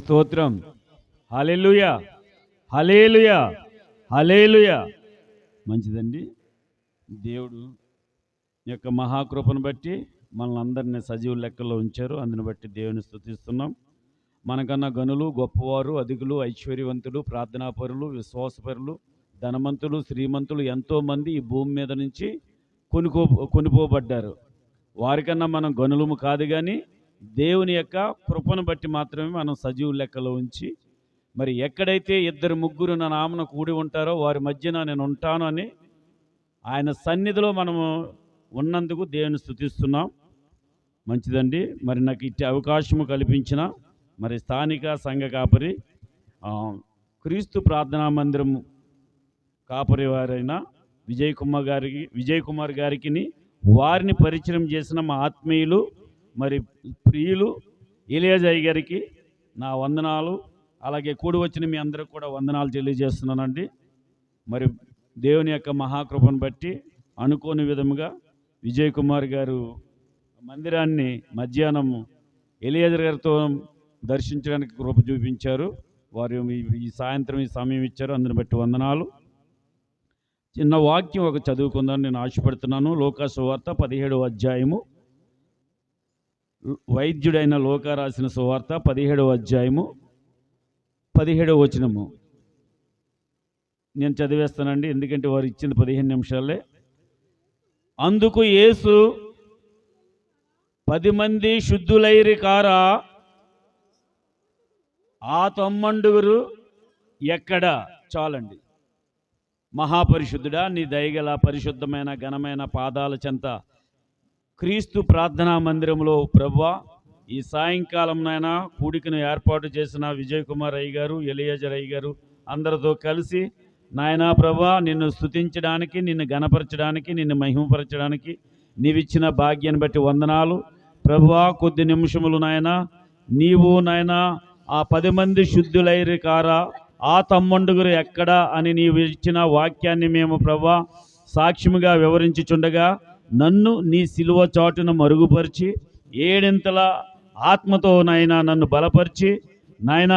స్తోత్రం. హల్లెలూయా, హల్లెలూయా, హల్లెలూయా. మంచిదండి. దేవుడు యొక్క మహాకృపను బట్టి మనల్ని అందరినీ సజీవ లెక్కల్లో ఉంచారు. అందుని బట్టి దేవుని స్తుతిస్తున్నాం. మనకన్నా గనులు, గొప్పవారు, అధికులు, ఐశ్వర్యవంతులు, ప్రార్థనాపరులు, విశ్వాసపరులు, ధనవంతులు, శ్రీమంతులు ఎంతోమంది ఈ భూమి మీద నుంచి కొనిపోబడ్డారు. వారికన్నా మనం గనులము కాదు, కానీ దేవుని యొక్క కృపను బట్టి మాత్రమే మనం సజీవ లెక్కలో ఉంచి, మరి ఎక్కడైతే ఇద్దరు ముగ్గురు నా నామన కూడి ఉంటారో వారి మధ్యన నేను ఉంటాను అని ఆయన సన్నిధిలో మనము ఉన్నందుకు దేవుని స్తుతిస్తున్నాం. మంచిదండి. మరి నాకు ఇట్టి అవకాశము కల్పించిన మరి స్థానిక సంఘ కాపరి, క్రీస్తు ప్రార్థనా మందిరం కాపరి వారైన విజయ్ కుమార్ గారికి వారిని పరిచయం చేసిన మా ఆత్మీయులు మరి ప్రియులు ఎలియాజయ్య గారికి నా వందనాలు. అలాగే కూడి వచ్చిన మీ అందరికి కూడా వందనాలు తెలియజేస్తున్నానండి. మరి దేవుని యొక్క మహాకృపను బట్టి అనుకోని విధముగా విజయ్ కుమార్ గారు మందిరాన్ని మధ్యాహ్నం ఎలియాజర్ గారితో దర్శించడానికి కృప చూపించారు. వారు ఈ సాయంత్రం ఈ సమయం ఇచ్చారు. అందుని బట్టి వందనాలు. చిన్న వాక్యం ఒక చదువుకుందామని నేను ఆశపడుతున్నాను. లూకా సువార్త 17వ అధ్యాయము, వైద్యుడైన లూకా రాసిన సువార్త 17వ అధ్యాయము 17వ వచనము నేను చదివేస్తానండి, ఎందుకంటే వారు ఇచ్చింది 15 నిమిషాలే. అందుకు యేసు 10 మంది శుద్ధులైరి కారా, ఆ 90 ఎక్కడ? చాలండి. మహాపరిశుద్ధుడా, నీ దయగల పరిశుద్ధమైన ఘనమైన పాదాల చెంత క్రీస్తు ప్రార్థనా మందిరంలో ప్రభువా, ఈ సాయంకాలం నాయన కూడికను ఏర్పాటు చేసిన విజయ్ కుమార్ అయ్య గారు, ఎలియాజర్ అయ్య గారు అందరితో కలిసి నాయనా ప్రభువా, నిన్ను స్తుతించడానికి, నిన్ను గణపరచడానికి, నిన్ను మహిమపరచడానికి నీవిచ్చిన భాగ్యాన్ని బట్టి వందనాలు ప్రభువా. కొద్ది నిమిషములు నాయన నీవు నాయన ఆ 10 మంది శుద్ధులైరి కారా, ఆ 90 ఎక్కడా అని నీవు ఇచ్చిన వాక్యాన్ని మేము ప్రభువా సాక్ష్యముగా వివరించుచుండగా నన్ను నీ సిలువ చాటున మరుగుపరిచి ఏడింతల ఆత్మతో నాయన నన్ను బలపరిచి నాయన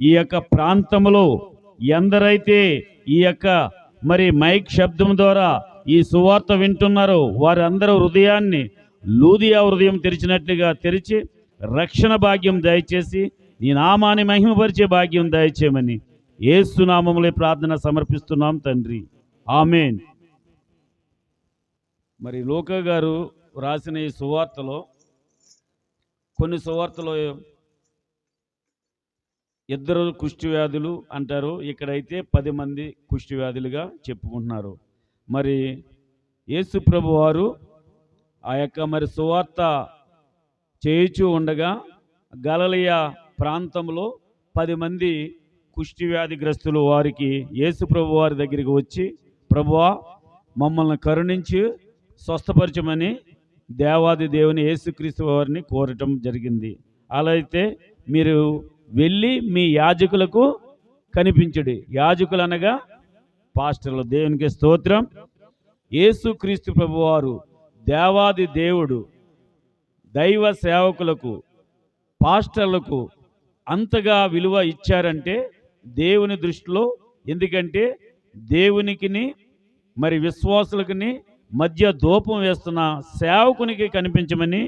ఈ యొక్క ప్రాంతంలో ఎందరైతే ఈ యొక్క మరి మైక్ శబ్దం ద్వారా ఈ సువార్త వింటున్నారో వారందరూ హృదయాన్ని లూదియా హృదయం తెరిచినట్లుగా తెరిచి రక్షణ భాగ్యం దయచేసి నీ నామాన్ని మహిమపరిచే భాగ్యం దయచేయమని యేసు నామములో ప్రార్థన సమర్పిస్తున్నాం తండ్రి, ఆమేన్. మరి లూకా గారు రాసిన ఈ సువార్తలో కొన్ని సువార్తలో 2 కుష్టి వ్యాధులు అంటారు, ఇక్కడైతే 10 మంది కుష్టి వ్యాధులుగా చెప్పుకుంటున్నారు. మరి యేసు ప్రభు వారు ఆ యొక్క మరి సువార్త చేయుచూ ఉండగా గలిలయ ప్రాంతంలో 10 మంది కుష్టి వ్యాధిగ్రస్తులు వారికి యేసు ప్రభు వారి దగ్గరికి వచ్చి, ప్రభువా మమ్మల్ని కరుణించి స్వస్థపరచమని దేవాది దేవుని యేసుక్రీస్తు వారిని కోరటం జరిగింది. అలా అయితే మీరు వెళ్ళి మీ యాజకులకు కనిపించుడి. యాజకులు అనగా పాస్టర్లు. దేవునికి స్తోత్రం. యేసుక్రీస్తు ప్రభువారు దేవాది దేవుడు దైవ సేవకులకు పాస్టర్లకు అంతగా విలువ ఇచ్చారంటే దేవుని దృష్టిలో, ఎందుకంటే దేవునికిని మరి విశ్వాసులకి మధ్య ధూపం వేస్తున్న సేవకునికి కనిపించమని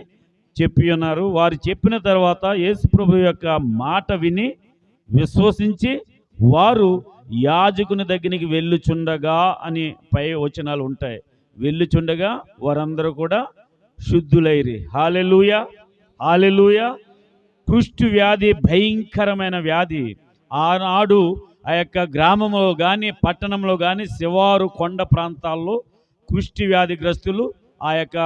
చెప్పి ఉన్నారు. వారు చెప్పిన తర్వాత యేసు ప్రభు యొక్క మాట విని విశ్వసించి వారు యాజకుని దగ్గరికి వెళ్ళుచుండగా అని పై వచనాలు ఉంటాయి. వెళ్ళుచుండగా వారందరూ కూడా శుద్ధులైరి. హల్లెలూయా, హల్లెలూయా. కుష్టు వ్యాధి భయంకరమైన వ్యాధి. ఆనాడు ఆ యొక్క గ్రామంలో కానీ పట్టణంలో కానీ శివారు కొండ ప్రాంతాల్లో కుష్టి వ్యాధిగ్రస్తులు ఆ యొక్క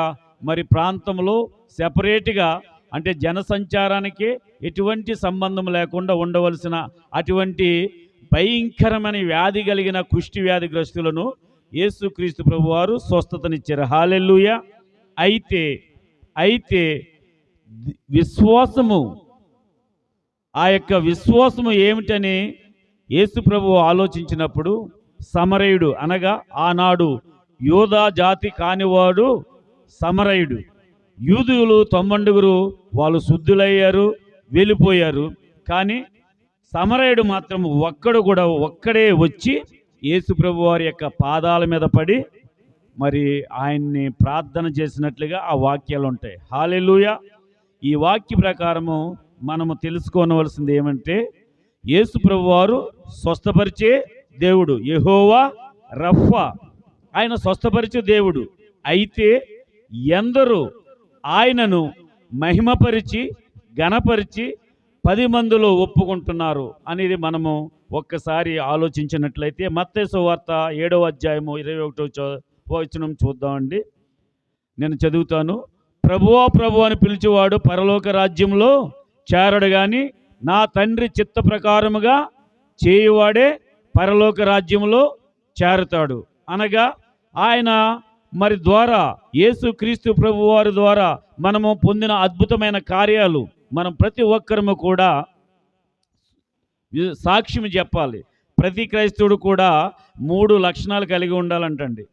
మరి ప్రాంతంలో సెపరేట్గా, అంటే జనసంచారానికి ఎటువంటి సంబంధం లేకుండా ఉండవలసిన అటువంటి భయంకరమైన వ్యాధి కలిగిన కుష్టి వ్యాధిగ్రస్తులను యేసుక్రీస్తు ప్రభువారు స్వస్థతనిచ్చారు. హల్లెలూయా. అయితే విశ్వాసము, ఆ యొక్క విశ్వాసము ఏమిటని యేసు ప్రభువు ఆలోచించినప్పుడు సమరయుడు అనగా ఆనాడు యోధా జాతి కానివాడు సమరయుడు, యూదులు 90 వాళ్ళు శుద్ధులయ్యారు, వెళ్ళిపోయారు. కానీ సమరయుడు మాత్రం ఒక్కడే వచ్చి యేసుప్రభు వారి యొక్క పాదాల మీద పడి మరి ఆయన్ని ప్రార్థన చేసినట్లుగా ఆ వాక్యాలు ఉంటాయి. హల్లెలూయా. ఈ వాక్య ప్రకారము మనము తెలుసుకోవలసింది ఏమంటే, యేసుప్రభు వారు స్వస్థపరిచే దేవుడు, యెహోవా రఫా, ఆయన స్వస్థపరిచే దేవుడు. అయితే ఎందరూ ఆయనను మహిమపరిచి గణపరిచి 10 మందిలో ఒప్పుకుంటున్నారు అనేది మనము ఒక్కసారి ఆలోచించినట్లయితే మత్తయి సువార్త 7వ అధ్యాయము 21వ వచనం చూద్దామండి. నేను చదువుతాను. ప్రభువా ప్రభు అని పిలిచేవాడు పరలోక రాజ్యంలో చేరడు గాని నా తండ్రి చిత్త ప్రకారముగా చేయువాడే పరలోక రాజ్యంలో చేరుతాడు. అనగా ఆయన మరి ద్వారా, యేసుక్రీస్తు ప్రభు వారి ద్వారా మనము పొందిన అద్భుతమైన కార్యాలు మనం ప్రతి ఒక్కరము కూడా సాక్ష్యం చెప్పాలి. ప్రతి క్రైస్తవుడు కూడా 3 లక్షణాలు కలిగి ఉండాలంటండి.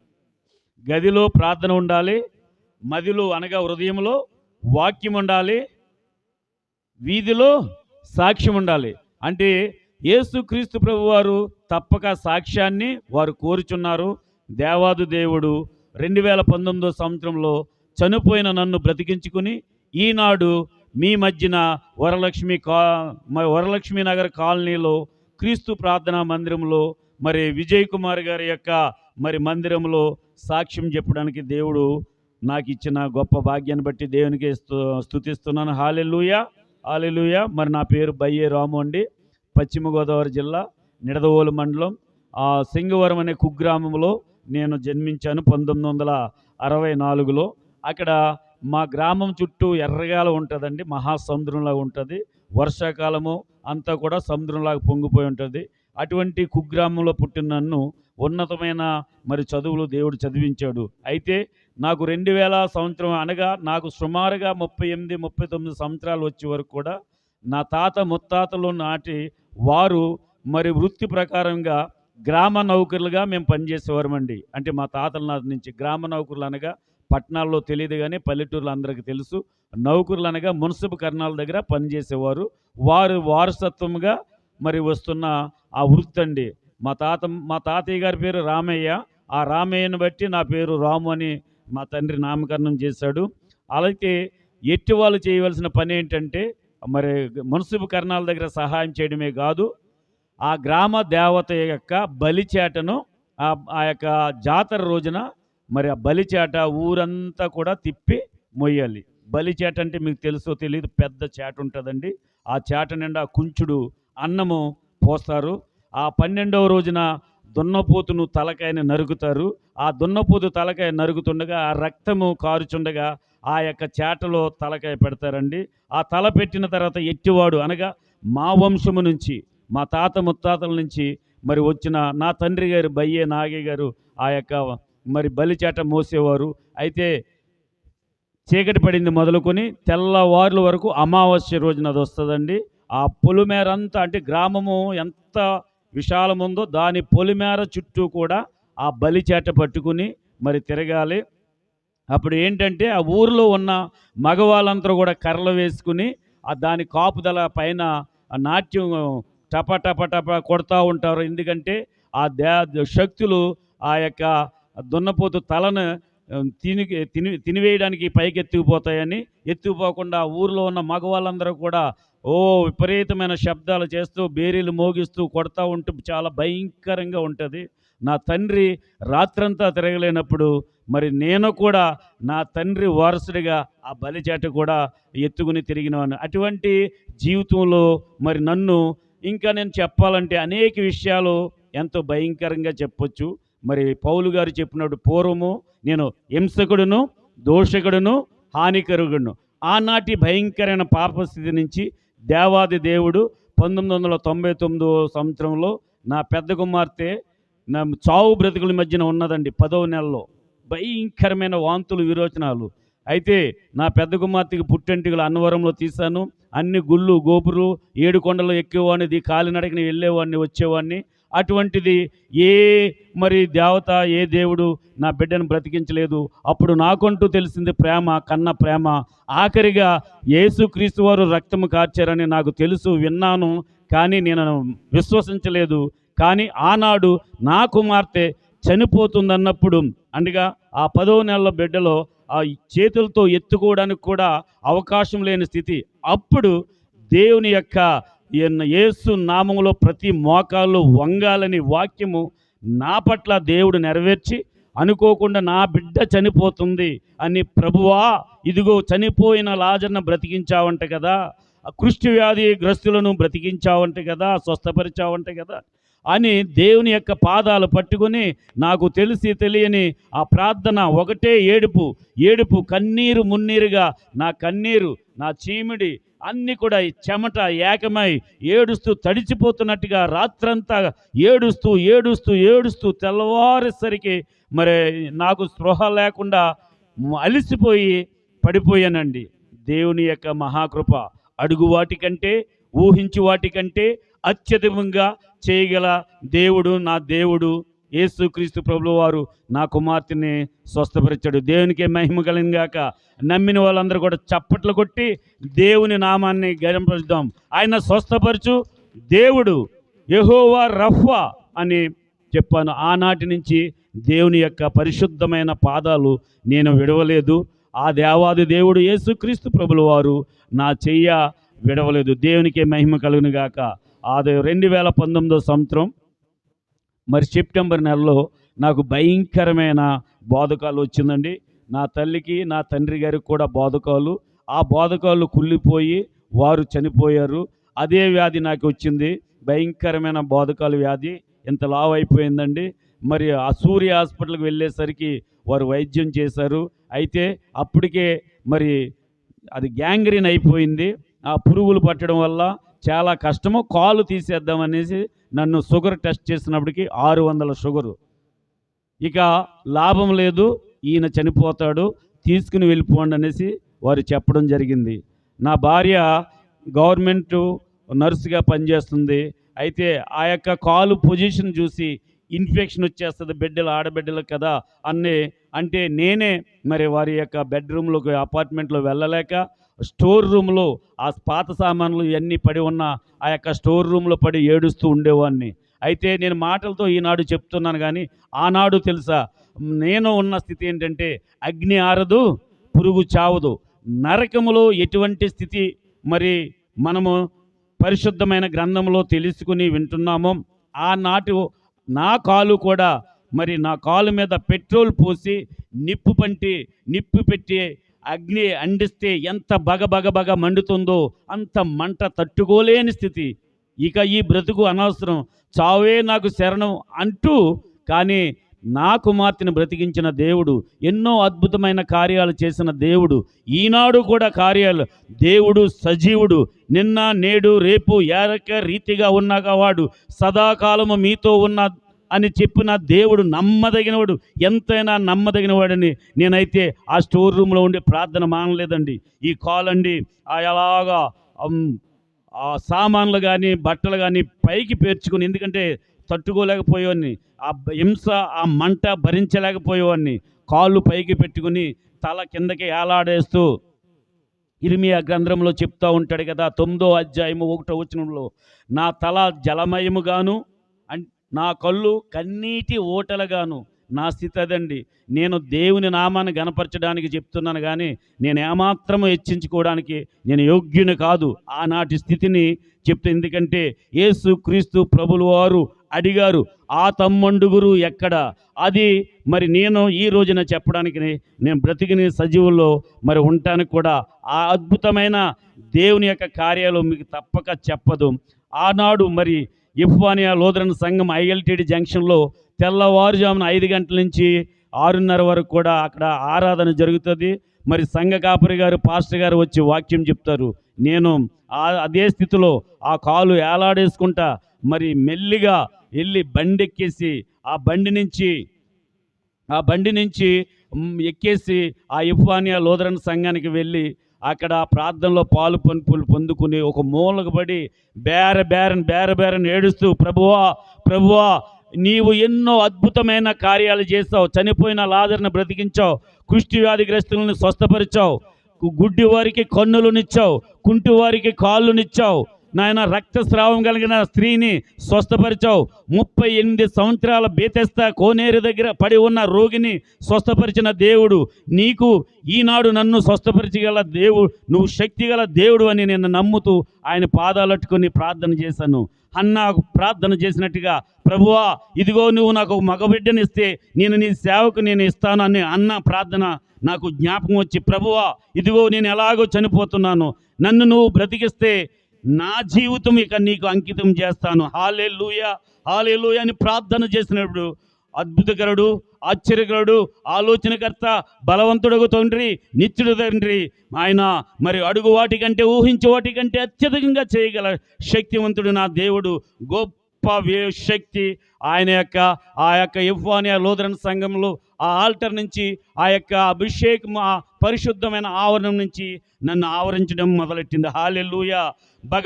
గదిలో ప్రార్థన ఉండాలి, మదిలో అనగా హృదయంలో వాక్యం ఉండాలి, వీధిలో సాక్ష్యం ఉండాలి. అంటే యేసుక్రీస్తు ప్రభు వారు తప్పక సాక్ష్యాన్ని వారు కోరుచున్నారు. దేవాది దేవుడు 2019 సంవత్సరంలో చనిపోయిన నన్ను బ్రతికించుకుని ఈనాడు మీ మధ్యన వరలక్ష్మి నగర్ కాలనీలో క్రీస్తు ప్రార్థనా మందిరంలో మరి విజయ్ కుమార్ గారి యొక్క మరి మందిరంలో సాక్ష్యం చెప్పడానికి దేవుడు నాకు ఇచ్చిన గొప్ప భాగ్యాన్ని బట్టి దేవునికి స్తుతిస్తున్నాను. హల్లెలూయా, హల్లెలూయా. మరి నా పేరు బయ్యే రాము అండి. పశ్చిమ గోదావరి జిల్లా నిడదవోలు మండలం సింగవరం అనే కుగ్రామంలో నేను జన్మించాను 1964లో. అక్కడ మా గ్రామం చుట్టూ ఎర్రగాల ఉంటుందండి, మహాసముద్రంలాగా ఉంటుంది. వర్షాకాలము అంతా కూడా సముద్రంలాగా పొంగిపోయి ఉంటుంది. అటువంటి కుగ్రామంలో పుట్టిన నన్ను ఉన్నతమైన మరి చదువులు దేవుడు చదివించాడు. అయితే నాకు 2000 సంవత్సరం అనగా నాకు సుమారుగా 38-39 సంవత్సరాలు వచ్చే వరకు కూడా నా తాత ముత్తాతలు నాటి వారు మరి వృత్తి ప్రకారంగా గ్రామ నౌకర్లుగా మేము పనిచేసేవారమండి. అంటే మా తాతల నాటి నుంచి గ్రామ నౌకర్లు అనగా పట్టణాల్లో తెలియదు కానీ పల్లెటూరులో అందరికీ తెలుసు. నౌకర్లు అనగా మున్సిపల్ కర్ణాల దగ్గర పనిచేసేవారు. వారు వారసత్వంగా మరి వస్తున్న ఆ వృత్తి అండి. మా తాతయ్య గారి పేరు రామయ్య. ఆ రామయ్యను బట్టి నా పేరు రాము అని మా తండ్రి నామకరణం చేశాడు. అలాగే ఎట్టి వాళ్ళు చేయవలసిన పని ఏంటంటే మరి మున్సిపల్ కర్ణాల దగ్గర సహాయం చేయడమే కాదు, ఆ గ్రామ దేవత యొక్క బలిచేటను ఆ యొక్క జాతర రోజున మరి ఆ బలిచేట ఊరంతా కూడా తిప్పి మొయ్యాలి. బలిచేట అంటే మీకు తెలుసో తెలియదు, పెద్ద చేట ఉంటుందండి. ఆ చేట నిండా కుంచుడు అన్నము పోస్తారు. ఆ 12వ రోజున దున్నపోతును తలకాయని నరుకుతారు. ఆ దున్నపోతు తలకాయ నరుగుతుండగా ఆ రక్తము కారుచుండగా ఆ యొక్క చేటలో తలకాయ పెడతారండి. ఆ తల పెట్టిన తర్వాత ఎట్టివాడు అనగా మా వంశము నుంచి మా తాత ముత్తాతల నుంచి మరి వచ్చిన నా తండ్రి గారు బయ్యే నాగయ్య గారు ఆ యొక్క మరి బలిచేట మోసేవారు. అయితే చీకటి పడింది మొదలుకొని తెల్లవారుల వరకు అమావాస్య రోజున అది వస్తుందండి. ఆ పొలిమేరంతా అంటే గ్రామము ఎంత విశాలం ఉందో దాని పొలిమేర చుట్టూ కూడా ఆ బలిచేట పట్టుకుని మరి తిరగాలి. అప్పుడు ఏంటంటే ఆ ఊరిలో ఉన్న మగవాళ్ళందరూ కూడా కర్రలు వేసుకుని దాని కాపుదల పైన నాట్యం టప టప టప కొడతా ఉంటారు. ఎందుకంటే ఆ శక్తులు ఆ యొక్క దున్నపోతు తలను తినివేయడానికి పైకి ఎత్తుకుపోతాయని, ఎత్తుకుపోకుండా ఊరిలో ఉన్న మగవాళ్ళందరూ కూడా విపరీతమైన శబ్దాలు చేస్తూ బేరీలు మోగిస్తూ కొడతా ఉంటూ చాలా భయంకరంగా ఉంటుంది. నా తండ్రి రాత్రంతా తిరగలేనప్పుడు మరి నేను కూడా నా తండ్రి వారసుడిగా ఆ బలిచేట కూడా ఎత్తుకుని తిరిగినవాను. అటువంటి జీవితంలో మరి నన్ను ఇంకా నేను చెప్పాలంటే అనేక విషయాలు ఎంతో భయంకరంగా చెప్పొచ్చు. మరి పౌలు గారు చెప్పినప్పుడు పూర్వము నేను హింసకుడును, దోషకుడును, హానికరుడును. ఆనాటి భయంకరమైన పాపస్థితి నుంచి దేవాది దేవుడు 1999 సంవత్సరంలో నా పెద్ద కుమార్తె నా చావు బ్రతుకుల మధ్యన ఉన్నదండి. 10వ నెలలో భయంకరమైన వాంతులు విరోచనాలు. అయితే నా పెద్ద కుమార్తెకి పుట్టెంటికలు అన్నవరంలో తీశాను. అన్ని గుళ్ళు గోపురు 7 కొండలు ఎక్కేవాడిని, కాలినడకని వెళ్ళేవాడిని వచ్చేవాడిని. అటువంటిది ఏ మరి దేవత, ఏ దేవుడు నా బిడ్డను బ్రతికించలేదు. అప్పుడు నాకంటూ తెలిసింది ప్రేమ, కన్న ప్రేమ. ఆఖరిగా యేసుక్రీస్తు వారు రక్తము కార్చారని నాకు తెలుసు, విన్నాను, కానీ నేను విశ్వసించలేదు. కానీ ఆనాడు నా కుమార్తె చనిపోతుందన్నప్పుడు, అనగా ఆ 10వ నెలలో బిడ్డలో ఆ చేతులతో ఎత్తుకోవడానికి కూడా అవకాశం లేని స్థితి. అప్పుడు దేవుని యొక్క యేసు నామములో ప్రతి మోకాళ్ళు వంగాలని వాక్యము నా పట్ల దేవుడు నెరవేర్చి, అనుకోకుండా నా బిడ్డ చనిపోతుంది అని, ప్రభువా ఇదిగో చనిపోయిన లాజర్ను బ్రతికించావంట కదా, కుష్టు వ్యాధి గ్రస్తులను బ్రతికించావంట కదా, స్వస్థపరిచావంట కదా అని దేవుని యొక్క పాదాలు పట్టుకొని, నాకు తెలిసి తెలియని ఆ ప్రార్థన ఒకటే ఏడుపు, ఏడుపు, కన్నీరు మున్నీరుగా నా కన్నీరు, నా చీమిడి అన్నీ కూడా ఈ చెమట ఏకమై ఏడుస్తూ తడిచిపోతున్నట్టుగా రాత్రంతా ఏడుస్తూ ఏడుస్తూ ఏడుస్తూ తెల్లవారేసరికి మరి నాకు స్పృహ లేకుండా అలిసిపోయి పడిపోయానండి. దేవుని యొక్క మహాకృప అడుగు వాటికంటే, ఊహించు వాటికంటే అత్యధికంగా చేయగల దేవుడు, నా దేవుడు యేసుక్రీస్తు ప్రభువు వారు నా కుమార్తెని స్వస్థపరిచాడు. దేవునికే మహిమ కలిగిన గాక. నమ్మిన వాళ్ళందరూ కూడా చప్పట్లు కొట్టి దేవుని నామాన్ని గణపరుద్దాం. ఆయన స్వస్థపరచు దేవుడు, యెహోవా రఫా అని చెప్పాను. ఆనాటి నుంచి దేవుని యొక్క పరిశుద్ధమైన పాదాలు నేను విడవలేదు. ఆ దేవాది దేవుడు యేసుక్రీస్తు ప్రభుల వారు నా చెయ్య విడవలేదు. దేవునికే మహిమ కలుగును గాక. అది 2019 సంవత్సరం మరి సెప్టెంబర్ నెలలో నాకు భయంకరమైన బోధకాలు వచ్చిందండి. నా తల్లికి, నా తండ్రి గారికి కూడా బోధకాలు. ఆ బోధకాలు కుళ్ళిపోయి వారు చనిపోయారు. అదే వ్యాధి నాకు వచ్చింది, భయంకరమైన బోధకాలు వ్యాధి. ఇంత లావు అయిపోయిందండి. మరి ఆ సూర్య హాస్పిటల్కి వెళ్ళేసరికి వారు వైద్యం చేశారు. అయితే అప్పటికే మరి అది గ్యాంగ్రీన్ అయిపోయింది. ఆ పురుగులు పట్టడం వల్ల చాలా కష్టము. కాలు తీసేద్దామనేసి నన్ను షుగర్ టెస్ట్ చేసినప్పటికీ 600 షుగరు. ఇక లాభం లేదు, ఈయన చనిపోతాడు, తీసుకుని వెళ్ళిపోండి అనేసి వారు చెప్పడం జరిగింది. నా భార్య గవర్నమెంట్ నర్సుగా పనిచేస్తుంది. అయితే ఆ యొక్క కాలు పొజిషన్ చూసి ఇన్ఫెక్షన్ వచ్చేస్తుంది బిడ్డలు, ఆడబిడ్డలకు కదా అంటే నేనే మరి వారి యొక్క బెడ్రూమ్లోకి, అపార్ట్మెంట్లో వెళ్ళలేక స్టోర్ రూమ్లో ఆ పాత సామాన్లు ఇవన్నీ పడి ఉన్న ఆ యొక్క స్టోర్ రూమ్లో పడి ఏడుస్తూ ఉండేవాడిని. అయితే నేను మాటలతో ఈనాడు చెప్తున్నాను, కానీ ఆనాడు తెలుసా నేను ఉన్న స్థితి ఏంటంటే, అగ్ని ఆరదు, పురుగు చావదు, నరకములో ఎటువంటి స్థితి మరి మనము పరిశుద్ధమైన గ్రంథంలో తెలుసుకుని వింటున్నామో, ఆనాటి నా కాలు కూడా మరి నా కాలు మీద పెట్రోల్ పోసి నిప్పు పెట్టి అగ్ని అండిస్తే ఎంత బగ మండుతుందో అంత మంట తట్టుకోలేని స్థితి. ఇక ఈ బ్రతుకు అనవసరం, చావే నాకు శరణం అంటూ, కానీ నా కుమార్తెను బ్రతికించిన దేవుడు, ఎన్నో అద్భుతమైన కార్యాలు చేసిన దేవుడు, ఈనాడు కూడా కార్యాలు, దేవుడు సజీవుడు, నిన్న నేడు రేపు ఏక రీతిగా ఉన్నవాడు, సదాకాలము మీతో ఉన్న అని చెప్పిన దేవుడు నమ్మదగినవాడు, ఎంతైనా నమ్మదగినవాడని నేనైతే ఆ స్టోర్ రూమ్లో ఉండి ప్రార్థన మానలేదండి. ఈ కాలండి ఎలాగా ఆ సామాన్లు కానీ బట్టలు కానీ పైకి పేర్చుకుని, ఎందుకంటే తట్టుకోలేకపోయేవాడిని, ఆ హింస, ఆ మంట భరించలేకపోయేవాడిని. కాళ్ళు పైకి పెట్టుకుని తల కిందకి ఏలాడేస్తూ, ఇర్మియా గ్రంథంలో చెప్తూ ఉంటాడు కదా, 9వ అధ్యాయము 1వ వచనంలో, నా తల జలమయముగాను నా కళ్ళు కన్నీటి ఓటలుగాను. నా స్థితి అదండి. నేను దేవుని నామాన్ని గణపరచడానికి చెప్తున్నాను, కానీ నేను ఏమాత్రము హెచ్చించుకోవడానికి నేను యోగ్యుని కాదు. ఆనాటి స్థితిని చెప్తే, ఎందుకంటే యేసుక్రీస్తు ప్రభులు వారు అడిగారు, ఆ తమ్మండుగురు ఎక్కడ? అది మరి నేను ఈ రోజున చెప్పడానికి, నేను బ్రతికిన సజీవుల్లో మరి ఉండటానికి కూడా ఆ అద్భుతమైన దేవుని యొక్క కార్యాలు మీకు తప్పక చెప్పదు. ఆనాడు మరి ఇఫ్వానియా లూథరన్ సంఘం ఐఎల్టీడీ జంక్షన్లో తెల్లవారుజామున 5 గంటల నుంచి 6:30 వరకు కూడా అక్కడ ఆరాధన జరుగుతుంది. మరి సంఘ కాపరి గారు, పాస్టర్ గారు వచ్చి వాక్యం చెప్తారు. నేను అదే స్థితిలో ఆ కాలు ఏలాడేసుకుంటా మరి మెల్లిగా వెళ్ళి బండెక్కేసి ఆ బండి నుంచి ఎక్కేసి ఆ ఇఫ్వానియా లూథరన్ సంఘానికి వెళ్ళి అక్కడ ప్రార్థనలో పాలు పంపులు పొందుకుని ఒక మూలకు పడి బేరని ఏడుస్తూ, ప్రభువా ప్రభువా, నీవు ఎన్నో అద్భుతమైన కార్యాలు చేస్తావు, చనిపోయిన లాజరును బ్రతికించావు, కుష్టి వ్యాధిగ్రస్తులను స్వస్థపరిచావు, గుడ్డి వారికి కన్నులునిచ్చావు, కుంటి వారికి కాళ్ళునిచ్చావు, నాయన రక్తస్రావం కలిగిన స్త్రీని స్వస్థపరిచావు, 38 సంవత్సరాల బేతెస్తా కోనేరు దగ్గర పడి ఉన్న రోగిని స్వస్థపరిచిన దేవుడు, నీకు ఈనాడు నన్ను స్వస్థపరిచగల దేవుడు, నువ్వు శక్తిగల దేవుడు అని నేను నమ్ముతూ ఆయన పాదాలట్టుకొని ప్రార్థన చేశాను. అన్న ప్రార్థన చేసినట్టుగా, ప్రభువా ఇదిగో నువ్వు నాకు ఒక మగబిడ్డనిస్తే నేను నీ సేవకు నేను ఇస్తాను అని అన్న ప్రార్థన నాకు జ్ఞాపకం వచ్చి, ప్రభువా ఇదిగో నేను ఎలాగో చనిపోతున్నాను, నన్ను నువ్వు బ్రతికిస్తే నా జీవితం ఇక నీకు అంకితం చేస్తాను, హల్లెలూయా హల్లెలూయా అని ప్రార్థన చేసినప్పుడు అద్భుతకరుడు, ఆశ్చర్యకరుడు, ఆలోచనకర్త, బలవంతుడగు తండ్రి, నిత్యుడు తండ్రి, ఆయన మరి అడుగు వాటికంటే ఊహించే వాటికంటే అత్యధికంగా చేయగల శక్తివంతుడు నా దేవుడు, గొప్ప శక్తి ఆయన ఆ యొక్క ఎఫ్వానియా లూథరన్ సంఘంలో ఆ ఆల్టర్ నుంచి ఆ యొక్క అభిషేకం, ఆ పరిశుద్ధమైన ఆవరణం నుంచి నన్ను ఆవరించడం మొదలెట్టింది. హల్లెలూయా. బగ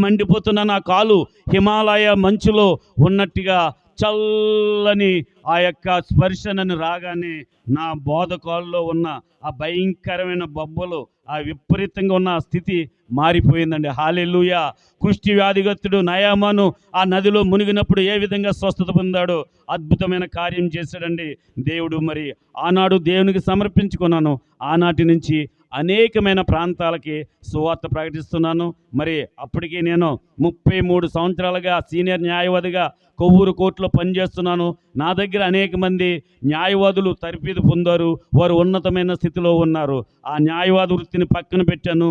మండిపోతున్న నా కాలు హిమాలయ మంచులో ఉన్నట్టుగా చల్లని ఆ యొక్క స్పర్శ నన్ను రాగానే నా బోధకాల్లో ఉన్న ఆ భయంకరమైన బొబ్బలు, ఆ విపరీతంగా ఉన్న స్థితి మారిపోయిందండి. హల్లెలూయా. కుష్టి వ్యాధిగ్రస్తుడు నయామాను ఆ నదిలో మునిగినప్పుడు ఏ విధంగా స్వస్థత పొందాడో అద్భుతమైన కార్యం చేశాడండి దేవుడు. మరి ఆనాడు దేవునికి సమర్పించుకున్నాను, ఆనాటి నుంచి అనేకమైన ప్రాంతాలకి సువార్త ప్రకటిస్తున్నాను. మరి అప్పటికి నేను 33 సంవత్సరాలుగా సీనియర్ న్యాయవాదిగా కొవ్వూరు కోర్టులో పనిచేస్తున్నాను. నా దగ్గర అనేక మంది న్యాయవాదులు తరఫీదు పొందారు, వారు ఉన్నతమైన స్థితిలో ఉన్నారు. ఆ న్యాయవాద వృత్తిని పక్కన పెట్టాను,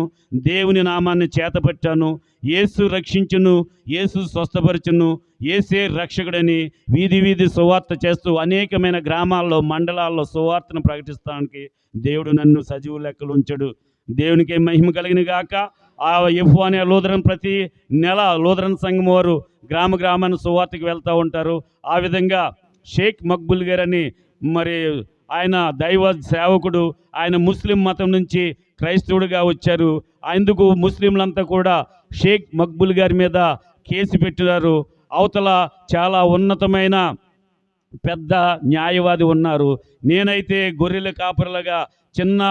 దేవుని నామాన్ని చేతపట్టాను. యేసు రక్షించును, యేసు స్వస్థపరచును, యేసే రక్షకుడని వీధి సువార్త చేస్తూ అనేకమైన గ్రామాల్లో, మండలాల్లో సువార్తను ప్రకటిస్తానికి దేవుడు నన్ను సజీవ లెక్కలు ఉంచాడు. దేవునికి మహిమ కలిగిన గాక. ఆ ఎఫ్వానియా లూథరన్ ప్రతి నెల లూథరన్ సంఘం వారు గ్రామాన్ని సువార్తకి వెళ్తూ ఉంటారు. ఆ విధంగా షేక్ మక్బుల్ గారని మరి ఆయన దైవ సేవకుడు, ఆయన ముస్లిం మతం నుంచి క్రైస్తవుడిగా వచ్చారు. అందుకు ముస్లింలంతా కూడా షేక్ మక్బుల్ గారి మీద కేసు పెట్టినారు. అవతల చాలా ఉన్నతమైన పెద్ద న్యాయవాది ఉన్నారు. నేనైతే గొర్రెల కాపరులుగా చిన్న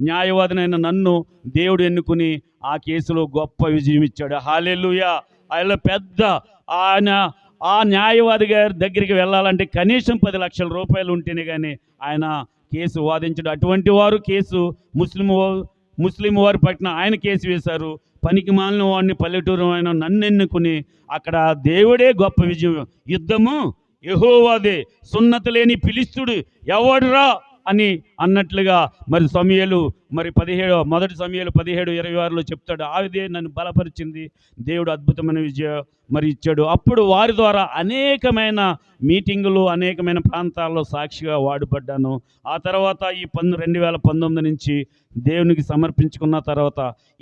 న్యాయవాదినైన నన్ను దేవుడు ఎన్నుకుని ఆ కేసులో గొప్ప విజయం ఇచ్చాడు. హల్లెలూయా. ఆయన పెద్ద ఆ న్యాయవాది గారి దగ్గరికి వెళ్ళాలంటే కనీసం 10 లక్షల రూపాయలు ఉంటేనే కానీ ఆయన కేసు వాదించడు. అటువంటి వారు కేసు ముస్లిం వారి పట్ల ఆయన కేసు వేశారు. పనికి మాలిన వాడిని, పల్లెటూరు ఆయన నన్ను ఎన్నుకుని అక్కడ దేవుడే గొప్ప విజయం. యుద్ధము యెహోవాదే, సున్నతి లేని ఫిలిష్తీయుడు ఎవడురా అని అన్నట్లుగా మరి సమూయేలు మరి 1 సమూయేలు 17:26 చెప్తాడు. ఆవిదే నన్ను బలపరిచింది, దేవుడు అద్భుతమైన విజయం మరి ఇచ్చాడు. అప్పుడు వారి ద్వారా అనేకమైన మీటింగులు, అనేకమైన ప్రాంతాల్లో సాక్షిగా వాడుపడ్డాను. ఆ తర్వాత ఈ 2019 నుంచి దేవునికి సమర్పించుకున్న తర్వాత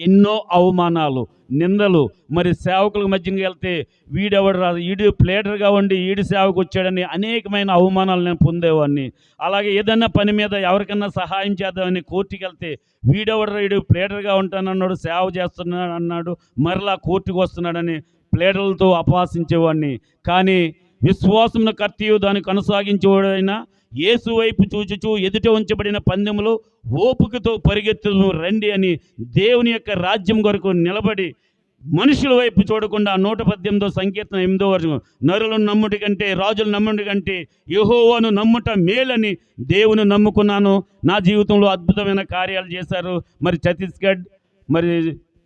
ఎన్నో అవమానాలు, నిందలు, మరి సేవకుల మధ్యకి వెళ్తే వీడెవడు రాదు, ఈడు ప్లేడర్గా ఉండి ఈడు సేవకు వచ్చాడని అనేకమైన అవమానాలు నేను పొందేవాడిని. అలాగే ఏదన్నా పని మీద ఎవరికన్నా సహాయం చేద్దామని కోర్టుకి వెళ్తే వీడెవడు, ఈడు ప్లేడర్గా ఉంటానన్నాడు, సేవ చేస్తున్నాడు అన్నాడు, మరలా కోర్టుకు వస్తున్నాడని ప్లేడర్లతో అపహాసించేవాడిని. కానీ విశ్వాసమును కర్తయు దాన్ని కొనసాగించేవాడైనా యేసు వైపు చూచుచూ ఎదుట ఉంచబడిన పందెములో ఓపికతో పరిగెత్తును రండి అని దేవుని యొక్క రాజ్యం కొరకు నిలబడి మనుషుల వైపు చూడకుండా 118 సంకీర్తన 8వ వచనం, నరులను నమ్ముటి కంటే రాజులు నమ్ముటి కంటే యెహోవాను నమ్ముట మేలని దేవుని నమ్ముకున్నాను. నా జీవితంలో అద్భుతమైన కార్యాలు చేశారు. మరి ఛత్తీస్గఢ్, మరి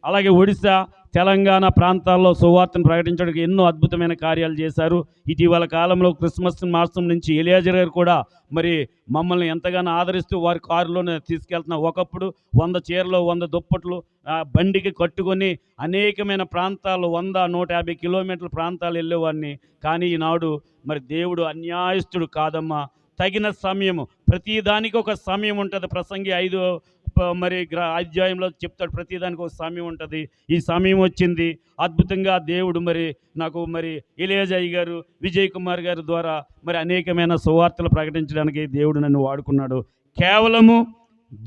అలాగే ఒడిశా, తెలంగాణ ప్రాంతాల్లో సువార్తను ప్రకటించడానికి ఎన్నో అద్భుతమైన కార్యాలు చేశారు. ఇటీవల కాలంలో క్రిస్మస్ మాసం నుంచి ఎలియాజర్ గారు కూడా మరి మమ్మల్ని ఎంతగానో ఆదరిస్తూ వారి కారులోనే తీసుకెళ్తున్నారు. ఒకప్పుడు 100 చీరలు, 100 దుప్పట్లు బండికి కట్టుకొని అనేకమైన ప్రాంతాలు 100-150 కిలోమీటర్ల ప్రాంతాలు వెళ్ళేవాడిని. కానీ ఈనాడు మరి దేవుడు అన్యాయస్తుడు కాదమ్మా. తగిన సమయము, ప్రతిదానికి ఒక సమయం ఉంటుంది. ప్రసంగి 5 మరి అధ్యాయంలో చెప్తాడు, ప్రతిదానికి ఒక సమయం ఉంటుంది. ఈ సమయం వచ్చింది. అద్భుతంగా దేవుడు మరి నాకు మరి ఎలియాజయ్య గారు, విజయ్ కుమార్ గారి ద్వారా మరి అనేకమైన సువార్తలు ప్రకటించడానికి దేవుడు నన్ను వాడుకున్నాడు. కేవలము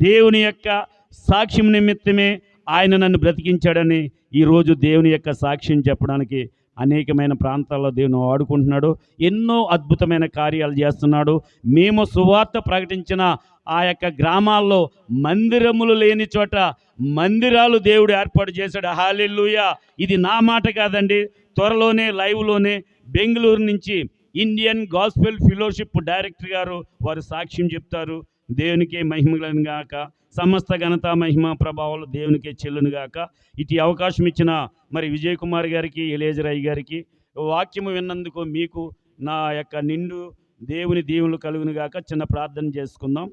దేవుని యొక్క సాక్ష్యం నిమిత్తమే ఆయన నన్ను బ్రతికించాడని ఈరోజు దేవుని యొక్క సాక్ష్యం చెప్పడానికి అనేకమైన ప్రాంతాల్లో దేవుని వాడుకుంటున్నాడు. ఎన్నో అద్భుతమైన కార్యాలు చేస్తున్నాడు. మేము సువార్త ప్రకటించిన ఆ యొక్క గ్రామాల్లో మందిరములు లేని చోట మందిరాలు దేవుడు ఏర్పాటు చేశాడు. హల్లెలూయా. ఇది నా మాట కాదండి. త్వరలోనే లైవ్లోనే బెంగళూరు నుంచి ఇండియన్ గాస్పెల్ ఫెలోషిప్ డైరెక్టర్ గారు వారు సాక్ష్యం చెప్తారు. దేవునికే మహిమలను గాక, సమస్త ఘనత మహిమ ప్రభావాలు దేవునికే చెల్లును గాక. ఇటు అవకాశం ఇచ్చిన మరి విజయ్ కుమార్ గారికి, ఎలియేజర్ అయ్య గారికి, వాక్యము విన్నందుకు మీకు నా యొక్క నిండు దేవుని దీవెనలు కలుగును గాక. చిన్న ప్రార్థన చేసుకుందాం.